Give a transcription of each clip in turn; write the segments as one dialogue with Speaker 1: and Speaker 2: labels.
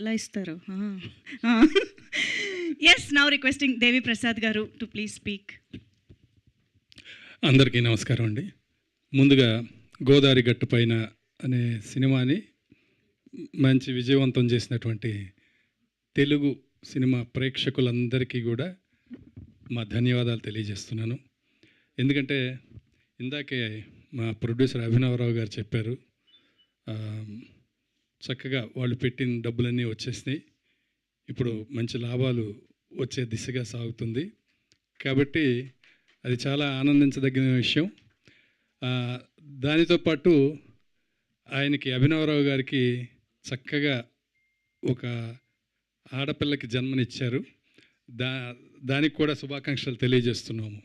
Speaker 1: ఎలా ఇస్తారు? Yes, now requesting దేవి ప్రసాద్ గారు టు ప్లీజ్ స్పీక్.
Speaker 2: అందరికీ నమస్కారం అండి. ముందుగా గోదావరి గట్టు పైన అనే సినిమాని మంచి విజయవంతం చేసినటువంటి తెలుగు సినిమా ప్రేక్షకులందరికీ కూడా మా ధన్యవాదాలు తెలియజేస్తున్నాను. ఎందుకంటే ఇందాకే మా ప్రొడ్యూసర్ అభినవరావు గారు చెప్పారు, చక్కగా వాళ్ళు పెట్టిన డబ్బులన్నీ వచ్చేసినాయి, ఇప్పుడు మంచి లాభాలు వచ్చే దిశగా సాగుతుంది. కాబట్టి అది చాలా ఆనందించదగిన విషయం. దానితో పాటు ఆయనకి అభినవరావు గారికి చక్కగా ఒక ఆడపిల్లకి జన్మనిచ్చారు. దానికి కూడా శుభాకాంక్షలు తెలియజేస్తున్నాము.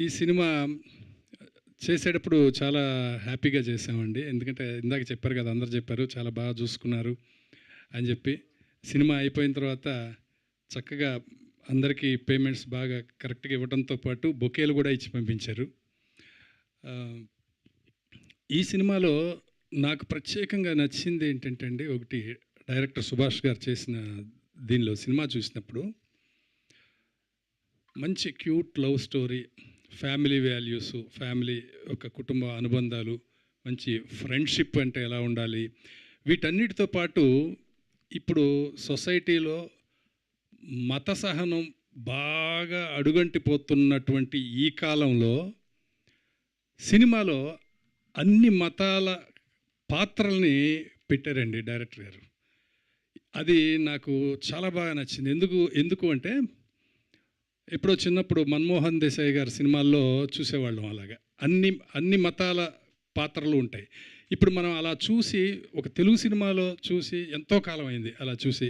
Speaker 2: ఈ సినిమా చేసేటప్పుడు చాలా హ్యాపీగా చేసామండి. ఎందుకంటే ఇందాక చెప్పారు కదా, అందరు చెప్పారు చాలా బాగా చూసుకున్నారు అని చెప్పి. సినిమా అయిపోయిన తర్వాత చక్కగా అందరికీ పేమెంట్స్ బాగా కరెక్ట్గా ఇవ్వడంతో పాటు బొకేలు కూడా ఇచ్చి పంపించారు. ఈ సినిమాలో నాకు ప్రత్యేకంగా నచ్చింది ఏంటంటే అండి, ఒకటి డైరెక్టర్ సుభాష్ గారు చేసిన దీనిలో సినిమా చూసినప్పుడు మంచి cute love story, family values, family ఒక కుటుంబ అనుబంధాలు, మంచి ఫ్రెండ్షిప్ అంటే ఎలా ఉండాలి, వీటన్నిటితో పాటు ఇప్పుడు సొసైటీలో మత సహనం బాగా అడుగంటిపోతున్నటువంటి ఈ కాలంలో సినిమాలో అన్ని మతాల పాత్రల్ని పెట్టారండి డైరెక్టర్ గారు. అది నాకు చాలా బాగా నచ్చింది. ఎందుకు అంటే ఎప్పుడో చిన్నప్పుడు మన్మోహన్ దేశాయ్ గారి సినిమాల్లో చూసేవాళ్ళం, అలాగా అన్ని మతాల పాత్రలు ఉంటాయి. ఇప్పుడు మనం అలా చూసి ఒక తెలుగు సినిమాలో చూసి ఎంతో కాలం అయింది అలా చూసి.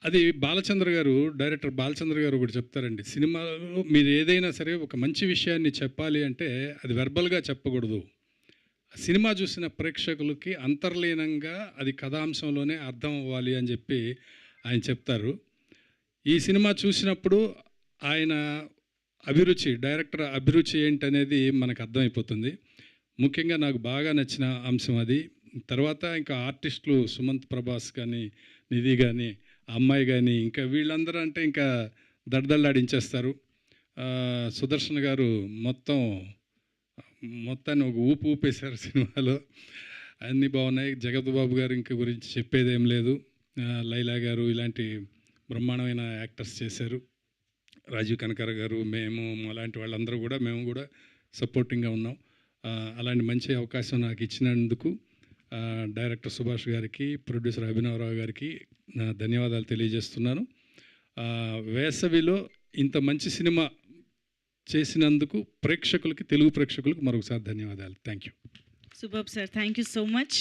Speaker 2: అది బాలచంద్ర గారు, డైరెక్టర్ బాలచంద్ర గారు ఒకటి చెప్తారండి, సినిమాలో మీరు ఏదైనా సరే ఒక మంచి విషయాన్ని చెప్పాలి అంటే అది వెర్బల్గా చెప్పకూడదు, సినిమా చూసిన ప్రేక్షకులకి అంతర్లీనంగా అది కథాంశంలోనే అర్థం అవ్వాలి అని చెప్పి ఆయన చెప్తారు. ఈ సినిమా చూసినప్పుడు ఆయన అభిరుచి, డైరెక్టర్ అభిరుచి ఏంటనేది మనకు అర్థమైపోతుంది. ముఖ్యంగా నాకు బాగా నచ్చిన అంశం అది. తర్వాత ఇంకా ఆర్టిస్టులు సుమంత్ ప్రభాస్ కానీ, నిధి కానీ, అమ్మాయి కానీ, ఇంకా వీళ్ళందరూ అంటే ఇంకా దడదళ్ళాడించేస్తారు. సుదర్శన్ గారు మొత్తాన్ని ఒక ఊపేశారు సినిమాలో. అన్నీ బాగున్నాయి. జగత్ బాబు గారు ఇంక గురించి చెప్పేదేం లేదు. లైలా గారు ఇలాంటి బ్రహ్మాండమైన యాక్టర్స్ చేశారు. రాజీవ్ కనకర గారు, మేము అలాంటి వాళ్ళందరూ కూడా మేము కూడా సపోర్టింగ్గా ఉన్నాం. అలాంటి మంచి అవకాశం నాకు ఇచ్చినందుకు డైరెక్టర్ సుభాష్ గారికి, ప్రొడ్యూసర్ అభినవరావు గారికి నా ధన్యవాదాలు తెలియజేస్తున్నాను. వేసవిలో ఇంత మంచి సినిమా చేసినందుకు ప్రేక్షకులకి, తెలుగు ప్రేక్షకులకు మరొకసారి ధన్యవాదాలు. Thank you.
Speaker 1: Super sir, thank you so much.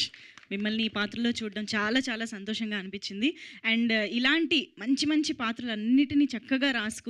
Speaker 1: మిమ్మల్ని ఈ పాత్రలో చూడడం చాలా చాలా సంతోషంగా అనిపించింది. అండ్ ఇలాంటి మంచి మంచి పాత్రలు అన్నిటినీ చక్కగా రాసుకుని